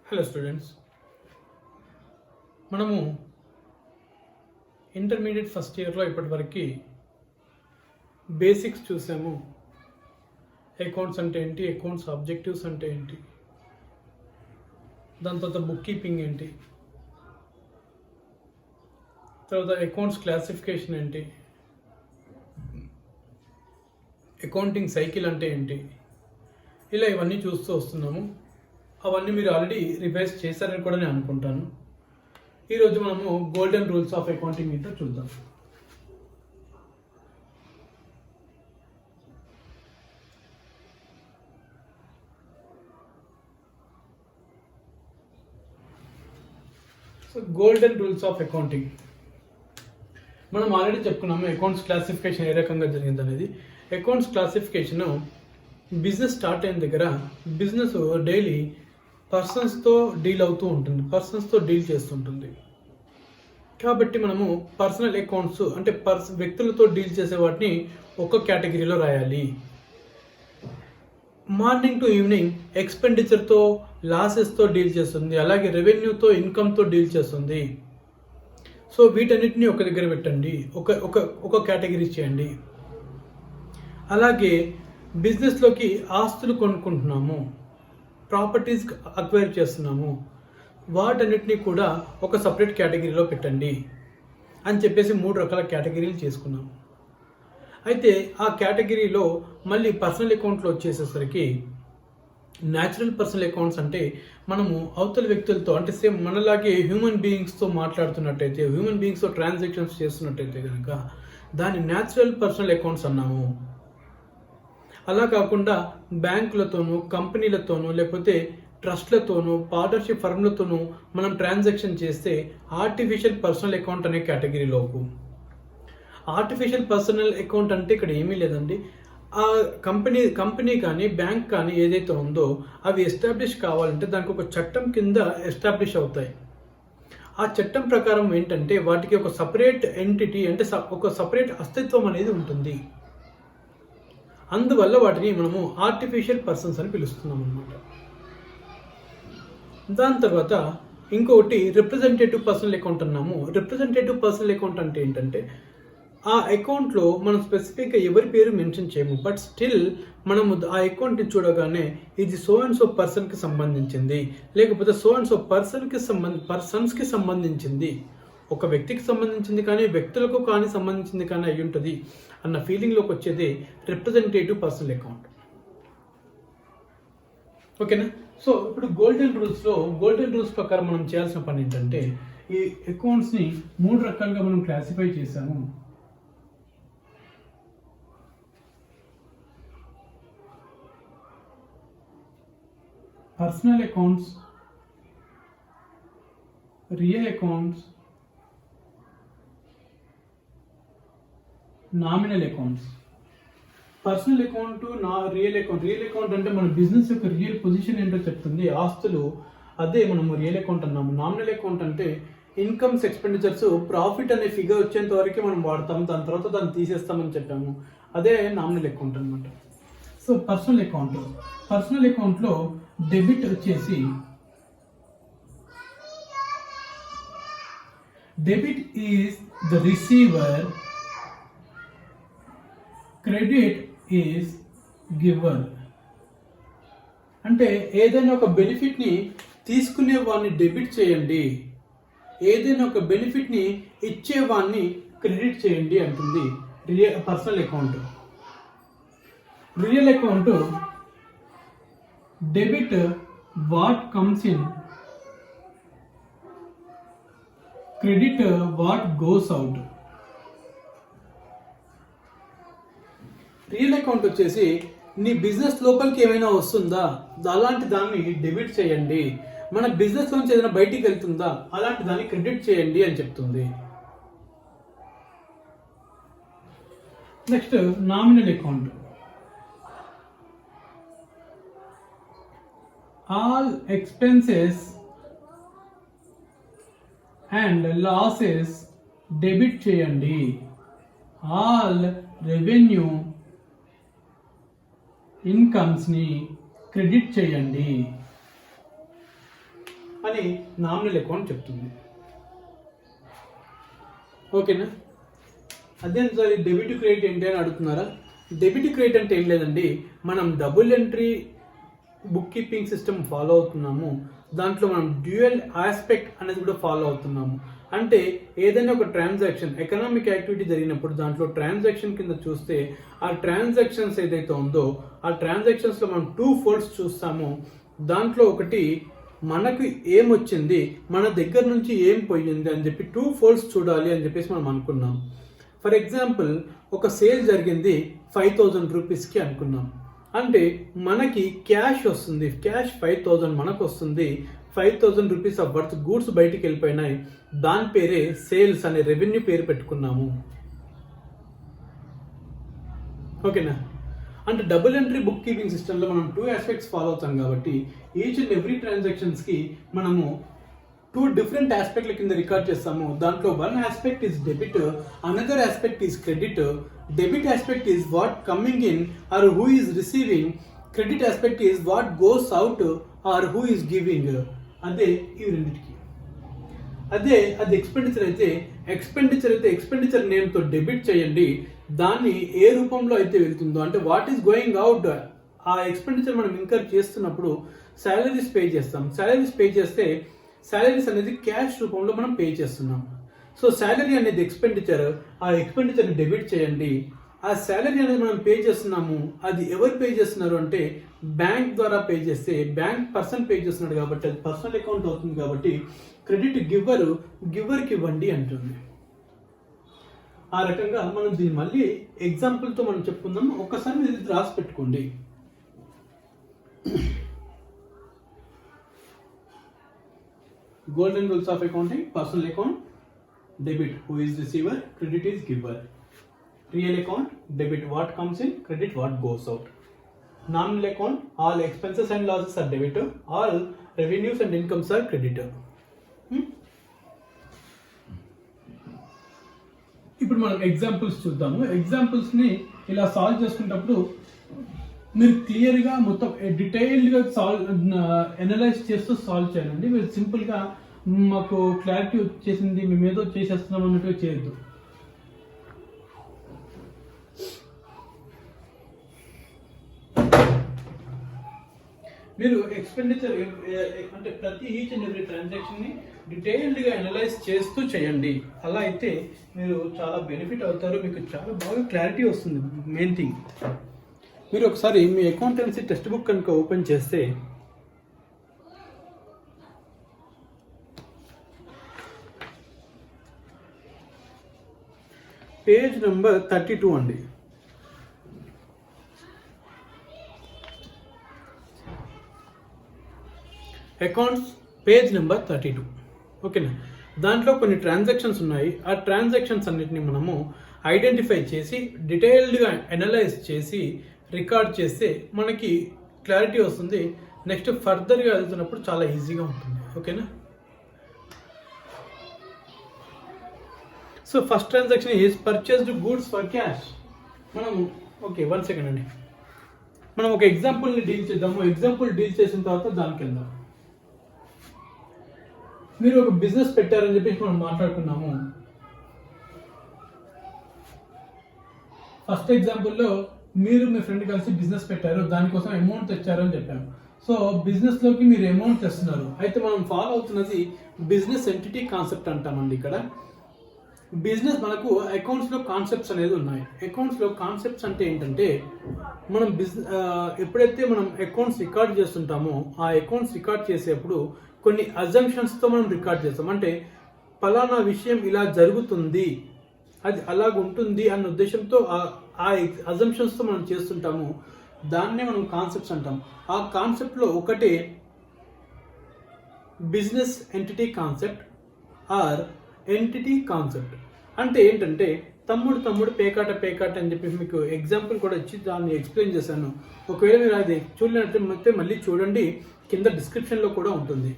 Hello students, మనము intermediate first ఇయర్లో ఇప్పటివరకు బేసిక్స్ చూసాము. అకౌంట్స్ అంటే ఏంటి, అకౌంట్స్ ఆబ్జెక్టివ్స్ అంటే ఏంటి, దాని తర్వాత బుక్ కీపింగ్ ఏంటి, తర్వాత అకౌంట్స్ క్లాసిఫికేషన్ ఏంటి, అకౌంటింగ్ సైకిల్ అంటే ఏంటి, ఇలా ఇవన్నీ చూస్తూ వస్తున్నాము. అవన్నీ మీరు ఆల్రెడీ రివైజ్ చేశారని కూడా నేను అనుకుంటాను. ఈరోజు మనము గోల్డెన్ రూల్స్ ఆఫ్ అకౌంటింగ్ ఏంటో చూద్దాం. So golden rules of accounting మనం ఆల్రెడీ చెప్పుకున్నాము. అకౌంట్స్ క్లాసిఫికేషన్ ఏ రకంగా జరిగింది అనేది. అకౌంట్స్ క్లాసిఫికేషన్ బిజినెస్ స్టార్ట్ అయిన దగ్గర బిజినెస్ డైలీ పర్సన్స్తో డీల్ అవుతూ ఉంటుంది, పర్సన్స్తో డీల్ చేస్తుంటుంది. కాబట్టి మనము పర్సనల్ అకౌంట్స్ అంటే వ్యక్తులతో డీల్ చేసే వాటిని ఒక కేటగిరీలో రాయాలి. మార్నింగ్ టు ఈవినింగ్ ఎక్స్పెండిచర్తో లాసెస్తో డీల్ చేస్తుంది, అలాగే రెవెన్యూతో ఇన్కమ్తో డీల్ చేస్తుంది. సో వీటన్నిటిని ఒక దగ్గర పెట్టండి, ఒక కేటగిరీ చేయండి. అలాగే బిజినెస్లోకి ఆస్తులు కొనుక్కుంటున్నాము, ప్రాపర్టీస్ అక్వైర్ చేస్తున్నాము, వాటన్నిటిని కూడా ఒక సపరేట్ కేటగిరీలో పెట్టండి అని చెప్పేసి 3 రకాల కేటగిరీలు చేసుకున్నాము. అయితే ఆ కేటగిరీలో మళ్ళీ పర్సనల్ అకౌంట్లో వచ్చేసేసరికి న్యాచురల్ పర్సనల్ అకౌంట్స్ అంటే మనము అవతల వ్యక్తులతో అంటే సేమ్ మనలాగే హ్యూమన్ బీయింగ్స్తో మాట్లాడుతున్నట్టయితే, హ్యూమన్ బీయింగ్స్తో ట్రాన్సాక్షన్స్ చేస్తున్నట్టయితే కనుక దాన్ని న్యాచురల్ పర్సనల్ అకౌంట్స్ అన్నాము. అలా కాకుండా బ్యాంకులతోనూ, కంపెనీలతోనూ, లేకపోతే ట్రస్ట్లతోనూ, పార్ట్నర్షిప్ ఫర్మ్లతోనూ మనం ట్రాన్సాక్షన్ చేస్తే ఆర్టిఫిషియల్ పర్సనల్ అకౌంట్ అనే కేటగిరీలోకి. ఆర్టిఫిషియల్ పర్సనల్ అకౌంట్ అంటే ఇక్కడ ఏమీ లేదండి. ఆ కంపెనీ కానీ బ్యాంక్ కానీ ఏదైతే ఉందో అవి ఎస్టాబ్లిష్ కావాలంటే దానికి ఒక చట్టం కింద ఎస్టాబ్లిష్ అవుతాయి. ఆ చట్టం ప్రకారం ఏంటంటే వాటికి ఒక సపరేట్ ఎంటిటీ అంటే ఒక సపరేట్ అస్తిత్వం అనేది ఉంటుంది. అందువల్ల వాటిని మనము ఆర్టిఫిషియల్ పర్సన్స్ అని పిలుస్తున్నాం అన్నమాట. దాని తర్వాత ఇంకొకటి రిప్రజెంటేటివ్ పర్సనల్ అకౌంట్ అన్నాము. రిప్రజెంటేటివ్ పర్సనల్ అకౌంట్ అంటే ఏంటంటే ఆ అకౌంట్లో మనం స్పెసిఫిక్గా ఎవరి పేరు మెన్షన్ చేయము, బట్ స్టిల్ మనము ఆ అకౌంట్ని చూడగానే ఇది సో అండ్ సో పర్సన్కి సంబంధించింది, లేకపోతే సో అండ్ సో పర్సన్స్కి సంబంధించింది, ఒక వ్యక్తికి సంబంధించింది కానీ వ్యక్తులకు కానీ సంబంధించింది కానీ అయి ఉంటుంది అన్న ఫీలింగ్లోకి వచ్చేది రిప్రజెంటేటివ్ పర్సనల్ అకౌంట్. ఓకేనా? సో ఇప్పుడు గోల్డెన్ రూల్స్ ప్రకారం మనం చేయాల్సిన పని ఏంటంటే ఈ అకౌంట్స్ని 3 రకాలుగా మనం క్లాసిఫై చేశాము. Personal accounts, real accounts, nominal accounts. Personal account, real account అంటే మన బిజినెస్ యొక్క రియల్ పొజిషన్ ఏంటో చెప్తుంది, ఆస్తులు, అదే మనము రియల్ అకౌంట్ అన్నాము. నామినల్ అకౌంట్ అంటే ఇన్కమ్స్, ఎక్స్పెండిచర్స్, ప్రాఫిట్ అనే ఫిగర్ వచ్చేంత వరకే మనం వాడతాము, దాని తర్వాత దాన్ని తీసేస్తామని చెప్పాము, అదే నామినల్ అకౌంట్ అనమాట. సో పర్సనల్ అకౌంట్లో డెబిట్ వచ్చేసి debit is the receiver, credit is giver. అంటే ఏదైనా ఒక బెనిఫిట్ని తీసుకునే వాడిని డెబిట్ చేయండి, ఏదైనా ఒక బెనిఫిట్ని ఇచ్చేవాడిని క్రెడిట్ చేయండి అంటుంది personal account. Real account debit what comes in, credit what goes out. Real account వచ్చేసి నీ బిజినెస్ లోపలికి ఏమైనా వస్తుందా అలాంటి దాన్ని డెబిట్ చేయండి, మన బిజినెస్ నుంచి ఏదైనా బయటికి వెళ్తుందా అలాంటి దాన్ని క్రెడిట్ చేయండి అని చెప్తుంది. Next nominal account. All expenses and losses debit చేయండి, ఆల్ రెవెన్యూ ఇన్కమ్స్ని క్రెడిట్ చేయండి. అని నామినల్ అకౌంట్ చెప్తుంది. ఓకేనా? అదే సార్ డెబిట్ క్రెడిట్ ఏంటి అని అడుగుతున్నారా? డెబిట్ క్రెడిట్ అంటే ఏం లేదండి, మనం double entry book keeping system follow అవుతున్నాము. దాంట్లో మనం డ్యూయల్ ఆస్పెక్ట్ అనేది కూడా ఫాలో అవుతున్నాము. అంటే ఏదైనా ఒక ట్రాన్సాక్షన్ ఎకనామిక్ యాక్టివిటీ జరిగినప్పుడు దాంట్లో ట్రాన్సాక్షన్ కింద చూస్తే ఆ ట్రాన్సాక్షన్స్ ఏదైతే ఉందో ఆ ట్రాన్సాక్షన్స్లో మనం 2 ఫోల్డ్స్ చూస్తాము. దాంట్లో ఒకటి మనకు ఏమొచ్చింది, మన దగ్గర నుంచి ఏం పోయింది అని చెప్పి 2 ఫోల్డ్స్ చూడాలి అని చెప్పేసి మనం అనుకున్నాం. ఫర్ ఎగ్జాంపుల్ ఒక సేల్ జరిగింది 5,000 రూపీస్కి అనుకున్నాం. అంటే మనకి క్యాష్ వస్తుంది, క్యాష్ 5,000 మనకు వస్తుంది. 5,000 రూపీస్ ఆఫ్ వర్త్ గూడ్స్ బయటికి వెళ్ళిపోయినాయి. దాని పేరే సేల్స్ అనే రెవెన్యూ పేరు పెట్టుకున్నాము. ఓకేనా? అంటే డబుల్ ఎంట్రీ బుక్ కీపింగ్ సిస్టంలో మనం 2 ఆస్పెక్ట్స్ ఫాలో అవుతాం కాబట్టి ఈచ్ అండ్ ఎవ్రీ ట్రాన్సాక్షన్స్కి మనము 2 డిఫరెంట్ ఆస్పెక్ట్ల కింద రికార్డ్ చేస్తాము. దాంట్లో 1 aspect is debit, another aspect is credit. Debit aspect is what coming in or who is receiving. Credit aspect is what goes out or who is giving. అదే ఈ రెండింటికి. అదే అది expenditure అయితే ఎక్స్పెండిచర్ నేమ్తో డెబిట్ చేయండి. దాన్ని ఏ రూపంలో అయితే వెళ్తుందో అంటే వాట్ ఈస్ గోయింగ్ అవుట్, ఆ ఎక్స్పెండిచర్ మనం ఇంకర్ చేస్తున్నప్పుడు శాలరీస్ పే చేస్తాం. శాలరీస్ పే చేస్తే శాలరీస్ అనేది క్యాష్ రూపంలో మనం పే చేస్తున్నాం. సో శాలరీ అనేది ఎక్స్పెండిచర్, ఆ ఎక్స్పెండిచర్ని డెబిట్ చేయండి. ఆ శాలరీ అనేది మనం పే చేస్తున్నాము, అది ఎవరు పే చేస్తున్నారు అంటే బ్యాంక్ ద్వారా పే చేస్తే బ్యాంక్ పర్సన్ పే చేస్తున్నాడు కాబట్టి అది పర్సనల్ అకౌంట్ అవుతుంది. కాబట్టి క్రెడిట్ గివర్కి ఇవ్వండి అంటుంది. ఆ రకంగా మనం దీన్ని మళ్ళీ ఎగ్జాంపుల్తో మనం చెప్పుకుందాం. ఒక్కసారి మీరు ఇది రాసి పెట్టుకోండి. Golden rules of accounting: personal account, debit who is receiver, credit is giver. Real account, debit what comes in, credit what goes out. Nominal account, all expenses and losses are debit, all revenues and incomes are credit. ఇప్పుడు మనం examples చూద్దాము. ఎగ్జాంపుల్స్ని ఇలా solve చేసుకునేటప్పుడు మీరు క్లియర్గా మొత్తం డీటెయిల్డ్గా analyse చేస్తూ సాల్వ్ చేయాలండి. మీరు సింపుల్గా మాకు క్లారిటీ వచ్చేసింది మేము ఏదో చేసేస్తున్నాం అన్నట్టుగా చేయొద్దు. మీరు ఎక్స్పెండిచర్ అంటే ప్రతి ఈచ్ అండ్ ఎవ్రీ ట్రాన్సాక్షన్ని డీటెయిల్డ్గా అనలైజ్ చేస్తూ చేయండి. అలా అయితే మీరు చాలా బెనిఫిట్ అవుతారు, మీకు చాలా బాగా క్లారిటీ వస్తుంది. మెయిన్ థింగ్ మీరు ఒకసారి మీ అకౌంటెన్సీ టెక్స్ట్ బుక్ కనుక ఓపెన్ చేస్తే పేజ్ నెంబర్ 32 అండి. Accounts page number 32. ఓకేనా? దాంట్లో కొన్ని ట్రాన్సాక్షన్స్ ఉన్నాయి. ఆ ట్రాన్సాక్షన్స్ అన్నిటిని మనము ఐడెంటిఫై చేసి డీటెయిల్డ్గా అనలైజ్ చేసి రికార్డ్ చేస్తే మనకి క్లారిటీ వస్తుంది. నెక్స్ట్ ఫర్దర్గా వెళ్తున్నప్పుడు చాలా ఈజీగా ఉంటుంది. ఓకేనా? So first transaction is purchased goods for cash. మనం ఓకే 1 సెకండ్ అండి, మనం ఒక ఎగ్జాంపుల్ని డీల్ చేద్దాము. ఎగ్జాంపుల్ డీల్ చేసిన తర్వాత దానికి వెళ్దాం. మీరు ఒక బిజినెస్ పెట్టారని చెప్పేసి మనం మాట్లాడుకున్నాము. ఫస్ట్ ఎగ్జాంపుల్లో మీరు మీ ఫ్రెండ్ కలిసి బిజినెస్ పెట్టారు, దానికోసం అమౌంట్ తెచ్చారు అని చెప్పాము. సో బిజినెస్లోకి మీరు అమౌంట్ తెస్తున్నారు. అయితే మనం ఫాలో అవుతున్నది బిజినెస్ ఎంటిటీ కాన్సెప్ట్ అంటామండి. ఇక్కడ బిజినెస్ మనకు అకౌంట్స్లో కాన్సెప్ట్స్ అనేది ఉన్నాయి. అకౌంట్స్లో కాన్సెప్ట్స్ అంటే ఏంటంటే మనం ఎప్పుడైతే మనం అకౌంట్స్ రికార్డ్ చేస్తుంటామో ఆ అకౌంట్స్ రికార్డ్ చేసేప్పుడు కొన్ని అజంప్షన్స్తో మనం రికార్డ్ చేస్తాం. అంటే ఫలానా విషయం ఇలా జరుగుతుంది, అది అలాగుంటుంది అన్న ఉద్దేశంతో ఆ అజంప్షన్స్తో మనం చేస్తుంటాము. దాన్నే మనం కాన్సెప్ట్స్ అంటాం. ఆ కాన్సెప్ట్లో ఒకటే business entity concept or entity concept. అంటే ఏంటంటే తమ్ముడు పేకాట అని చెప్పి మీకు ఎగ్జాంపుల్ కూడా ఇచ్చి దాన్ని ఎక్స్ప్లెయిన్ చేశాను. ఒకవేళ మీరు అది చూడలేనట్లయితే మళ్ళీ చూడండి, కింద డిస్క్రిప్షన్లో కూడా ఉంటుంది.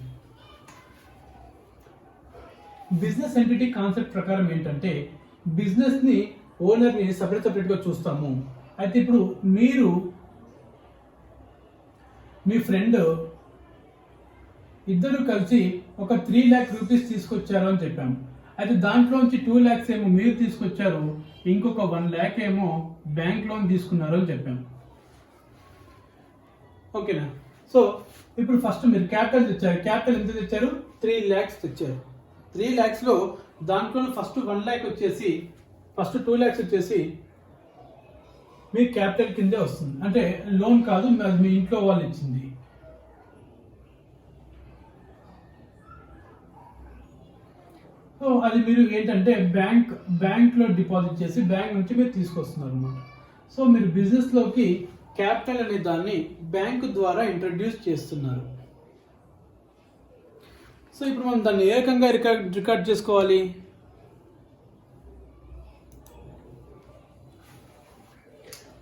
బిజినెస్ ఎంటిటీ కాన్సెప్ట్ ప్రకారం ఏంటంటే బిజినెస్ని ఓనర్ని సపరేట్గా చూస్తాము. అయితే ఇప్పుడు మీరు మీ ఫ్రెండ్ ఇద్దరు కలిసి ఒక 3 lakh రూపీస్ తీసుకొచ్చారు అని చెప్పాము. అయితే దాంట్లోంచి 2 lakhs ఏమో మీరు తీసుకొచ్చారు, ఇంకొక 1 lakh ఏమో బ్యాంక్ లోన్ తీసుకున్నారు అని చెప్పాము. ఓకేనా? సో ఇప్పుడు ఫస్ట్ మీరు క్యాపిటల్ తెచ్చారు. క్యాపిటల్ ఎంత తెచ్చారు? 3 lakhs తెచ్చారు. 3 lakhs లో దాంట్లో ఫస్ట్ 1 lakh వచ్చేసి, ఫస్ట్ 2 lakhs వచ్చేసి మీ క్యాపిటల్ కిందే వస్తుంది. అంటే లోన్ కాదు, అది మీ ఇంట్లో వాళ్ళు ఇచ్చింది. సో అది మీరు ఏంటంటే బ్యాంక్లో డిపాజిట్ చేసి బ్యాంక్ నుంచి మీరు తీసుకొస్తున్నారు అనమాట. సో మీరు బిజినెస్లోకి క్యాపిటల్ అనే దాన్ని బ్యాంకు ద్వారా ఇంట్రడ్యూస్ చేస్తున్నారు. సో ఇప్పుడు మనం దాన్ని ఏ రకంగా రికార్డ్ చేసుకోవాలి?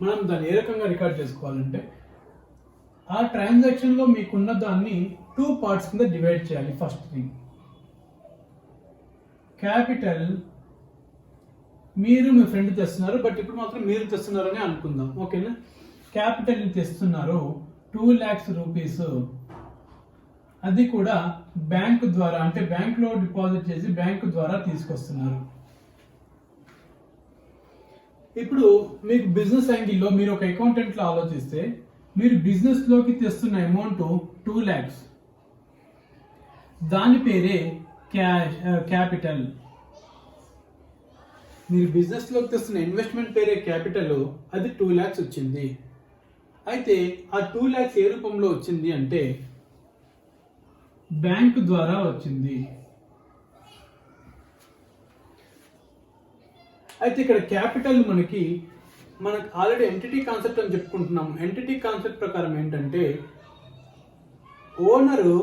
మనం దాన్ని ఏ రకంగా రికార్డ్ చేసుకోవాలంటే ఆ ట్రాన్సాక్షన్లో మీకున్న దాన్ని 2 parts కింద డివైడ్ చేయాలి. ఫస్ట్ థింగ్, క్యాపిటల్ మీరు మీ ఫ్రెండ్ తెస్తున్నారు, బట్ ఇప్పుడు మాత్రం మీరు తెస్తున్నారని అనుకుందాం. ఓకేనా? క్యాపిటల్ తెస్తున్నారు 2 lakhs రూపీస్, అది కూడా బ్యాంక్ ద్వారా, అంటే బ్యాంక్లో డిపాజిట్ చేసి బ్యాంక్ ద్వారా తీసుకొస్తున్నారు. ఇప్పుడు మీకు బిజినెస్ యాంగిల్లో మీరు ఒక అకౌంటెంట్లో ఆలోచిస్తే, మీరు బిజినెస్లోకి తెస్తున్న అమౌంట్ 2 lakhs, దాని పేరే క్యాపిటల్. మీరు బిజినెస్లోకి తెస్తున్న ఇన్వెస్ట్మెంట్ పేరే క్యాపిటల్, అది 2 lakhs వచ్చింది. అయితే ఆ 2 lakhs ఏ రూపంలో వచ్చింది అంటే బ్యాంక్ ద్వారా వచ్చింది. అయితే ఇక్కడ క్యాపిటల్ మనకు ఆల్రెడీ ఎంటిటీ కాన్సెప్ట్ అని చెప్పుకుంటున్నాము. ఎంటిటీ కాన్సెప్ట్ ప్రకారం ఏంటంటే ఓనరు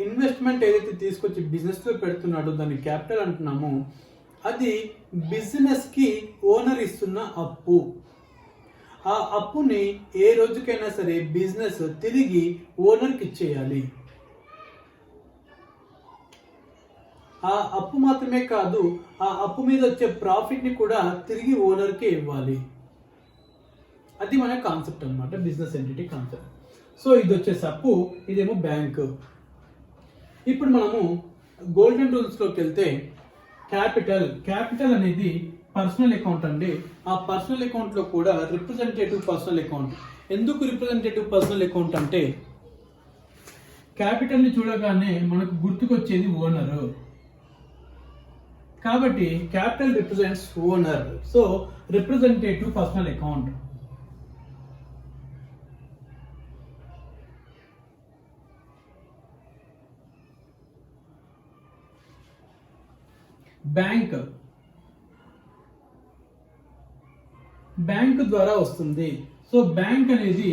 ఇన్వెస్ట్మెంట్ ఏదైతే తీసుకొచ్చి బిజినెస్లో పెడుతున్నాడో దాన్ని క్యాపిటల్ అంటున్నాము. అది బిజినెస్కి ఓనర్ ఇస్తున్న అప్పు. ఆ అప్పుని ఏ రోజుకైనా సరే బిజినెస్ తిరిగి ఓనర్కి ఇచ్చేయాలి. ఆ అప్పు మాత్రమే కాదు, ఆ అప్పు మీద వచ్చే ప్రాఫిట్ని కూడా తిరిగి ఓనర్కే ఇవ్వాలి. అది మన కాన్సెప్ట్ అనమాట, బిజినెస్ ఎంటిటీ కాన్సెప్ట్. సో ఇది వచ్చేసి అప్పు, ఇదేమో బ్యాంక్. ఇప్పుడు మనము గోల్డెన్ రూల్స్లోకి వెళ్తే క్యాపిటల్ అనేది పర్సనల్ అకౌంట్ అండి. ఆ పర్సనల్ అకౌంట్లో కూడా రిప్రజెంటేటివ్ పర్సనల్ అకౌంట్. ఎందుకు రిప్రజెంటేటివ్ పర్సనల్ అకౌంట్ అంటే క్యాపిటల్ని చూడగానే మనకు గుర్తుకొచ్చేది ఓనరు, కాబట్టి capital represents owner. So representative personal account. Bank ద్వారా వస్తుంది. సో బ్యాంక్ అనేది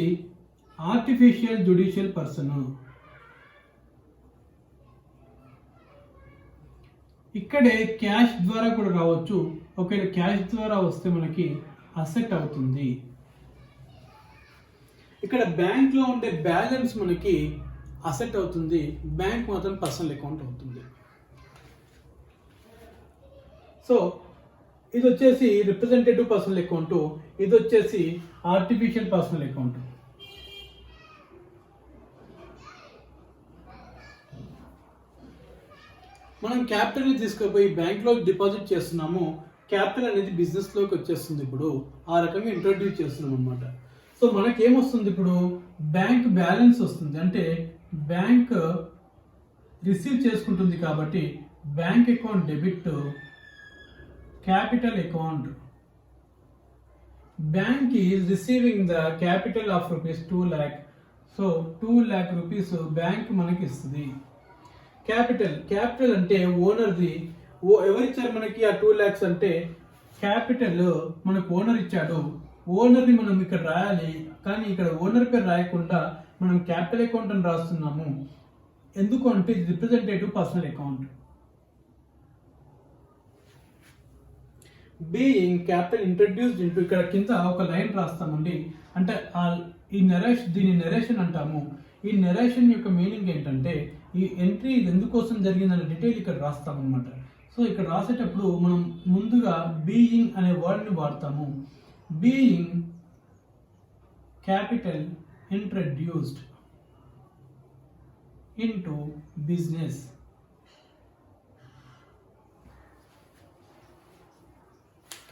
ఆర్టిఫిషియల్ జ్యుడిషియల్ పర్సన్. ఇక్కడే క్యాష్ ద్వారా కూడా రావచ్చు. ఒకవేళ క్యాష్ ద్వారా వస్తే మనకి అసెట్ అవుతుంది. ఇక్కడ బ్యాంక్లో ఉండే బ్యాలెన్స్ మనకి అసెట్ అవుతుంది, బ్యాంక్ మాత్రం పర్సనల్ అకౌంట్ అవుతుంది. సో ఇది వచ్చేసి రిప్రజెంటేటివ్ పర్సనల్ అకౌంట్, ఇది వచ్చేసి ఆర్టిఫిషియల్ పర్సనల్ అకౌంట్. మనం క్యాపిటల్ని తీసుకుపోయి బ్యాంక్లో డిపాజిట్ చేస్తున్నాము. క్యాపిటల్ అనేది బిజినెస్లోకి వచ్చేస్తుంది. ఇప్పుడు ఆ రకంగా ఇంట్రొడ్యూస్ చేస్తున్నాం అనమాట. సో మనకేమొస్తుంది? ఇప్పుడు బ్యాంక్ బ్యాలెన్స్ వస్తుంది. అంటే బ్యాంక్ రిసీవ్ చేసుకుంటుంది కాబట్టి bank account debit, capital account. Bank is receiving the capital of rupees 2 lakh. So 2 lakh rupees bank మనకి ఇస్తుంది. క్యాపిటల్ అంటే ఓనర్ది. ఎవరిచ్చారు మనకి ఆ 2 lakhs అంటే క్యాపిటల్ మనకు ఓనర్ ఇచ్చాడు. ఓనర్ని మనం ఇక్కడ రాయాలి, కానీ ఇక్కడ ఓనర్ పేరు రాయకుండా మనం క్యాపిటల్ అకౌంట్ అని రాస్తున్నాము. ఎందుకు అంటే representative personal account. Being capital introduced into, ఇక్కడ కింద ఒక లైన్ రాస్తామండి. అంటే దీని నెరేషన్ అంటాము. ఈ నెరేషన్ యొక్క మీనింగ్ ఏంటంటే ఈ ఎంట్రీ ఎందుకోసం జరిగిందనే డీటెయిల్ ఇక్కడ రాస్తామన్నమాట. సో ఇక్కడ రాసేటప్పుడు మనం ముందుగా బీయింగ్ అనే వర్డ్ని వాడతాము. Being capital introduced into business.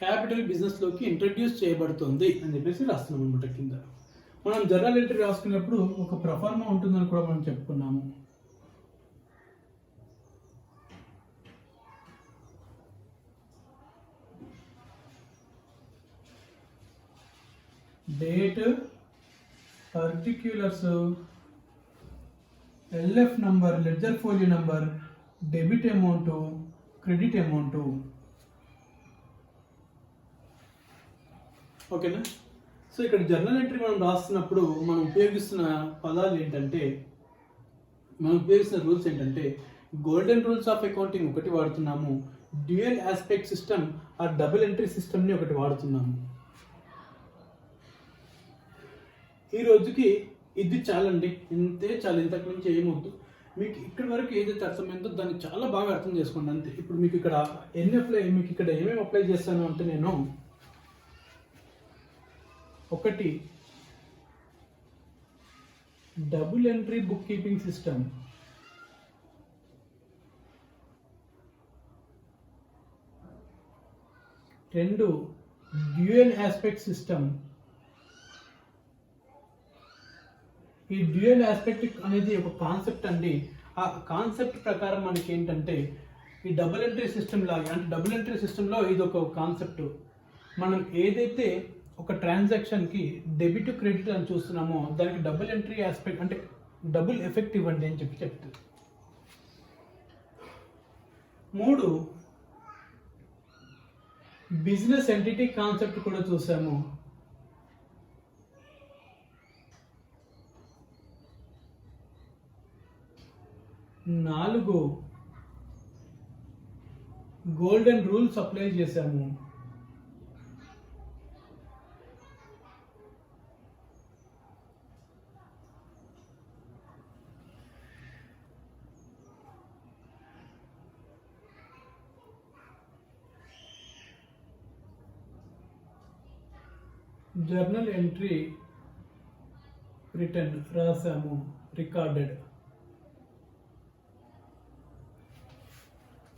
Capital బిజినెస్లోకి ఇంట్రడ్యూస్ చేయబడుతుంది అని చెప్పేసి రాస్తున్నాం అనమాట. కింద మనం జర్నల్ ఎంట్రీ రాసుకున్నప్పుడు ఒక ప్రొఫార్మా ఉంటుందని కూడా మనం చెప్పుకున్నాము. Date, particulars, LF number, ledger folio number, debit amount, credit amount. ఓకేనా? సో ఇక్కడ జర్నల్ ఎంట్రీ మనం రాస్తున్నప్పుడు మనం ఉపయోగిస్తున్న పదాలు ఏంటంటే, మనం ఉపయోగిస్తున్న రూల్స్ ఏంటంటే, గోల్డెన్ రూల్స్ ఆఫ్ అకౌంటింగ్ ఒకటి వాడుతున్నాము, డ్యూయల్ ఆస్పెక్ట్ సిస్టమ్ ఆ డబుల్ ఎంట్రీ సిస్టమ్ని ఒకటి వాడుతున్నాము. ఈ రోజుకి ఇది చాలండి, ఇంతే చాలు, ఇంతకు మించి ఏమొద్దు. మీకు ఇక్కడి వరకు ఏదైతే అర్థమైందో దాన్ని చాలా బాగా అర్థం చేసుకోండి అంతే. ఇప్పుడు మీకు ఇక్కడ మీకు ఇక్కడ ఏమేమి అప్లై చేస్తాను అంటే, నేను ఒకటి double entry book keeping system, రెండు డ్యూయల్ ఆస్పెక్ట్ సిస్టమ్. ఈ డ్యూయల్ ఆస్పెక్ట్ అనేది ఒక కాన్సెప్ట్ అండి. ఆ కాన్సెప్ట్ ప్రకారం మనకి ఏంటంటే, ఈ డబుల్ ఎంట్రీ సిస్టమ్ లాగా, అంటే డబుల్ ఎంట్రీ సిస్టంలో ఇది ఒక కాన్సెప్ట్. మనం ఏదైతే ఒక ట్రాన్సాక్షన్కి డెబిట్ క్రెడిట్ అని చూస్తున్నామో దానికి డబుల్ ఎంట్రీ ఆస్పెక్ట్ అంటే డబుల్ ఎఫెక్ట్ ఇవ్వండి అని చెప్తుంది. 3 బిజినెస్ ఎంటిటీ కాన్సెప్ట్ కూడా చూసాము. 4 గోల్డెన్ రూల్స్ అప్లై చేశాము. 5 జర్నల్ ఎంట్రీ రిటర్న్ రాసాము, రికార్డెడ్.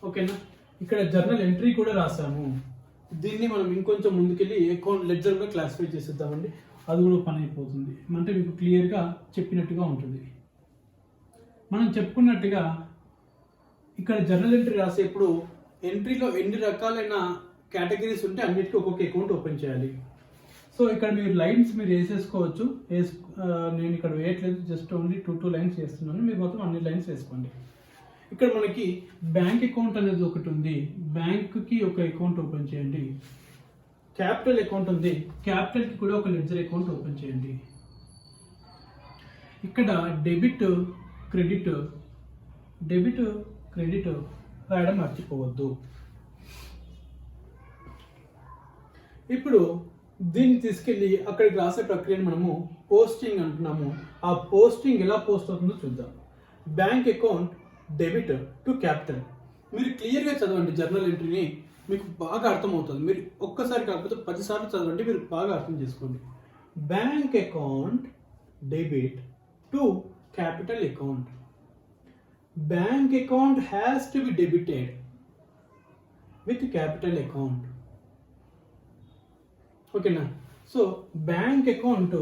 ఓకేనా? ఇక్కడ జర్నల్ ఎంట్రీ కూడా రాసాము. దీన్ని మనం ఇంకొంచెం ముందుకెళ్ళి అకౌంట్ లెడ్జర్గా క్లాసిఫై చేసేద్దామండి. అది కూడా పని అయిపోతుంది, అంటే మీకు క్లియర్గా చెప్పినట్టుగా ఉంటుంది. మనం చెప్పుకున్నట్టుగా ఇక్కడ జర్నల్ ఎంట్రీ రాసేప్పుడు ఎంట్రీలో ఎన్ని రకాలైన కేటగిరీస్ ఉంటే అన్నిటికీ ఒక్కొక్క అకౌంట్ ఓపెన్ చేయాలి. సో ఇక్కడ మీరు లైన్స్ మీరు వేసేసుకోవచ్చు. నేను ఇక్కడ వేయట్లేదు, జస్ట్ ఓన్లీ 2 లైన్స్ వేస్తున్నాను. మీరు మొత్తం అన్ని లైన్స్ వేసుకోండి. ఇక్కడ మనకి బ్యాంక్ అకౌంట్ అనేది ఒకటి ఉంది, బ్యాంక్కి ఒక అకౌంట్ ఓపెన్ చేయండి. క్యాపిటల్ అకౌంట్ ఉంది, క్యాపిటల్కి కూడా ఒక లెడ్జర్ అకౌంట్ ఓపెన్ చేయండి. ఇక్కడ డెబిట్ క్రెడిట్ రాయడం మర్చిపోవద్దు. ఇప్పుడు దీన్ని తీసుకెళ్ళి అక్కడికి రాసే ప్రక్రియను మనము పోస్టింగ్ అంటున్నాము. ఆ పోస్టింగ్ ఎలా పోస్ట్ అవుతుందో చూద్దాం. Bank account debit to capital. మీరు క్లియర్గా చదవండి జర్నల్ ఎంట్రీని, మీకు బాగా అర్థమవుతుంది. మీరు ఒక్కసారి కాకపోతే 10 సార్లు చదవండి, మీరు బాగా అర్థం చేసుకోండి. Bank account debit to capital account. Bank account has to be debited with capital account. ఓకేనా? సో బ్యాంక్ అకౌంట్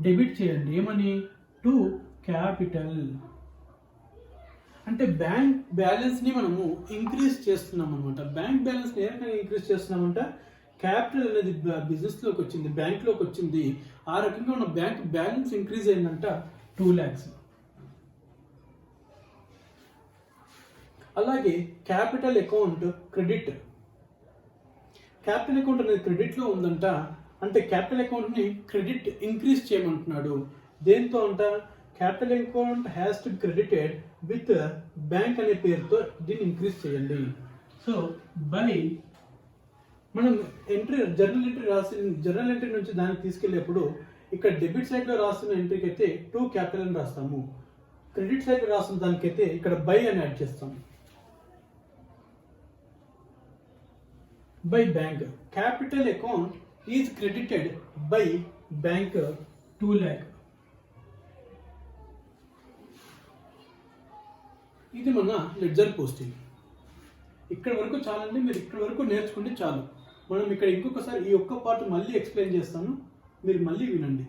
డెబిట్ చేయండి, ఏమని? To capital. అంటే బ్యాంక్ బ్యాలెన్స్ని మనము ఇంక్రీజ్ చేస్తున్నాం అనమాట. బ్యాంక్ బ్యాలెన్స్ని ఏ రకంగా ఇంక్రీజ్ చేస్తున్నామంట, క్యాపిటల్ అనేది బిజినెస్లోకి వచ్చింది, బ్యాంక్లోకి వచ్చింది. ఆ రకంగా మన బ్యాంక్ బ్యాలెన్స్ ఇంక్రీజ్ అయిందంట 2 lakhs. అలాగే capital account credit. Capital account అనేది క్రెడిట్లో ఉందంట, అంటే క్యాపిటల్ అకౌంట్ని క్రెడిట్ ఇంక్రీజ్ చేయమంటున్నాడు. దేంతో అంట, capital account has to be credited with bank అనే పేరుతో దీన్ని ఇంక్రీజ్ చేయండి. సో బై మనం జర్నల్ ఎంట్రీ నుంచి దాన్ని తీసుకెళ్ళేప్పుడు ఇక్కడ డెబిట్ సైడ్లో రాస్తున్న ఎంట్రీకి అయితే 2 క్యాపిటల్ అని రాస్తాము, క్రెడిట్ సైడ్లో రాస్తున్న దానికైతే ఇక్కడ బై అని యాడ్ చేస్తాము. by bank. Capital account is credited by bank 2 lakh. ఇది మన లెడ్జర్ పోస్టింగ్. ఇక్కడ వరకు చాలండి, మీరు ఇక్కడ వరకు నేర్చుకుంటే చాలు. మనం ఇక్కడ ఇంకొకసారి ఈ ఒక్క పార్ట్ మళ్ళీ ఎక్స్ప్లెయిన్ చేస్తాను, మీరు మళ్ళీ వినండి.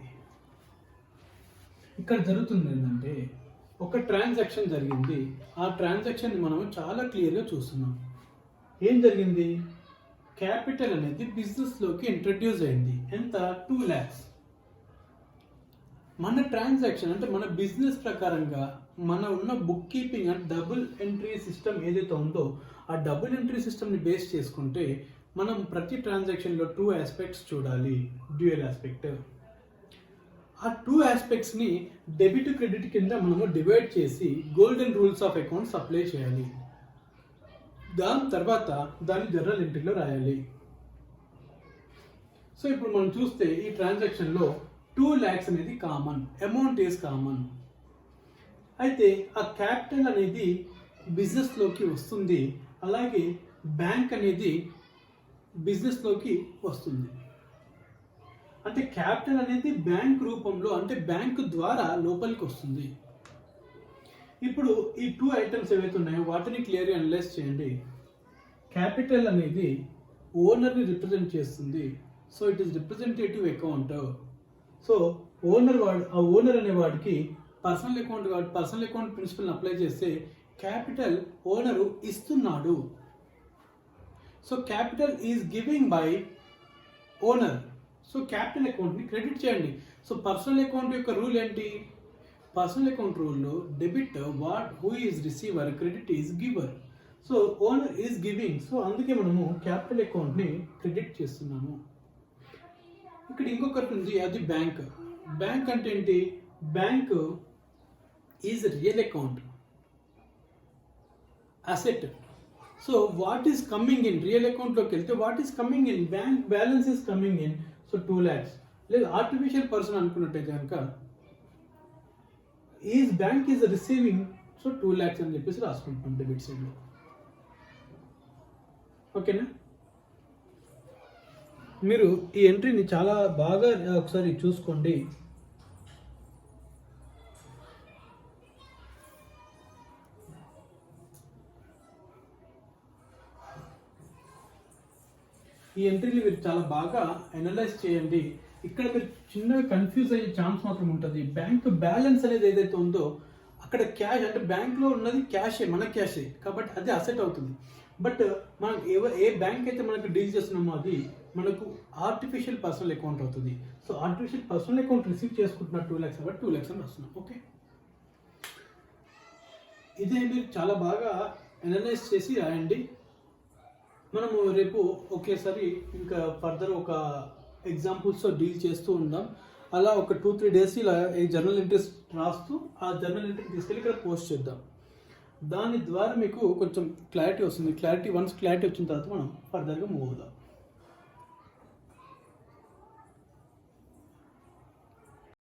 ఇక్కడ జరుగుతుంది ఏంటంటే, ఒక ట్రాన్సాక్షన్ జరిగింది. ఆ ట్రాన్సాక్షన్ని మనం చాలా క్లియర్గా చూస్తున్నాం. ఏం జరిగింది? క్యాపిటల్ అనేది బిజినెస్లోకి ఇంట్రడ్యూస్ అయింది. ఎంత? 2 lakhs. మన ట్రాన్సాక్షన్ అంటే మన బిజినెస్ ప్రకారంగా మన ఉన్న బుక్ కీపింగ్ అంటే డబుల్ ఎంట్రీ సిస్టమ్ ఏదైతే ఉందో ఆ డబుల్ ఎంట్రీ సిస్టమ్ని బేస్ చేసుకుంటే మనం ప్రతి ట్రాన్సాక్షన్లో 2 ఆస్పెక్ట్స్ చూడాలి. Dual aspect. ఆ 2 ఆస్పెక్ట్స్ని డెబిట్ క్రెడిట్ కింద మనము డివైడ్ చేసి golden rules of accounts apply చేయాలి. దాని తర్వాత దాన్ని జనరల్ ఎంట్రీలో రాయాలి. సో ఇప్పుడు మనం చూస్తే ఈ ట్రాన్సాక్షన్లో 2 lakhs అనేది కామన్, అమౌంట్ ఈజ్ కామన్. అయితే ఆ క్యాపిటల్ అనేది బిజినెస్లోకి వస్తుంది, అలాగే బ్యాంక్ అనేది బిజినెస్లోకి వస్తుంది. అంటే క్యాపిటల్ అనేది బ్యాంక్ రూపంలో అంటే బ్యాంక్ ద్వారా లోపలికి వస్తుంది. ఇప్పుడు ఈ 2 ఐటమ్స్ ఏవైతే ఉన్నాయో వాటిని క్లియర్గా అనలైజ్ చేయండి. క్యాపిటల్ అనేది ఓనర్ని రిప్రజెంట్ చేస్తుంది. So it is representative account. So ఆ ఓనర్ అనే వాడికి పర్సనల్ అకౌంట్ కాబట్టి పర్సనల్ అకౌంట్ ప్రిన్సిపల్ని అప్లై చేస్తే క్యాపిటల్ ఓనరు ఇస్తున్నాడు. So capital is giving by owner. So capital అకౌంట్ని క్రెడిట్ చేయండి. సో పర్సనల్ అకౌంట్ యొక్క రూల్ ఏంటి? పర్సనల్ అకౌంట్ రూల్లో debit who is receiver, credit is giver. So owner is giving. So అందుకే మనము క్యాపిటల్ అకౌంట్ని క్రెడిట్ చేస్తున్నాము. ఇక్కడ ఇంకొకటి ఉంది, అది బ్యాంక్. బ్యాంక్ అంటే ఏంటి? Bank is real account, asset. So what is coming in real అకౌంట్లోకి వెళ్తే what is coming in bank balance is coming in. So 2 lakhs. లేదు ఆర్టిఫిషియల్ పర్సన్ అనుకున్నట్టయితే కనుక bank is receiving. So 2 lakhs అని చెప్పేసి రాసుకుంటాం debit సైడ్లో. ఓకేనా? మీరు ఈ ఎంట్రీని చాలా బాగా ఒకసారి చూసుకోండి. ఈ ఎంట్రీని మీరు చాలా బాగా అనలైజ్ చేయండి. ఇక్కడ మీరు చిన్నగా కన్ఫ్యూజ్ అయ్యే ఛాన్స్ మాత్రం ఉంటుంది. బ్యాంక్ బ్యాలెన్స్ అనేది ఏదైతే ఉందో అక్కడ క్యాష్ అంటే బ్యాంక్లో ఉన్నది క్యాషే, మన క్యాషే కాబట్టి అది అసెట్ అవుతుంది. బట్ మనం ఏ బ్యాంక్ అయితే మనకు డీల్ చేస్తున్నామో అది మనకు ఆర్టిఫిషియల్ పర్సనల్ అకౌంట్ అవుతుంది. So artificial personal account receive చేసుకుంటున్న 2 lakhs కాబట్టి 2 lakhs అని వస్తున్నాం. ఓకే, ఇదే మీరు చాలా బాగా అనలైజ్ చేసి రాయండి. మనము రేపు ఒకేసారి ఇంకా ఫర్దర్ ఒక ఎగ్జాంపుల్స్తో డీల్ చేస్తూ ఉందాం. అలా ఒక 2-3 days ఇలా ఈ జర్నల్ ఎంట్రీస్ రాస్తూ ఆ జర్నల్ ఎంట్రీ తీసుకెళ్ళి ఇక్కడ పోస్ట్ చేద్దాం. దాని ద్వారా మీకు కొంచెం క్లారిటీ వస్తుంది. వన్స్ క్లారిటీ వచ్చిన తర్వాత మనం ఫర్దర్గా మూవ్ అవుదాం.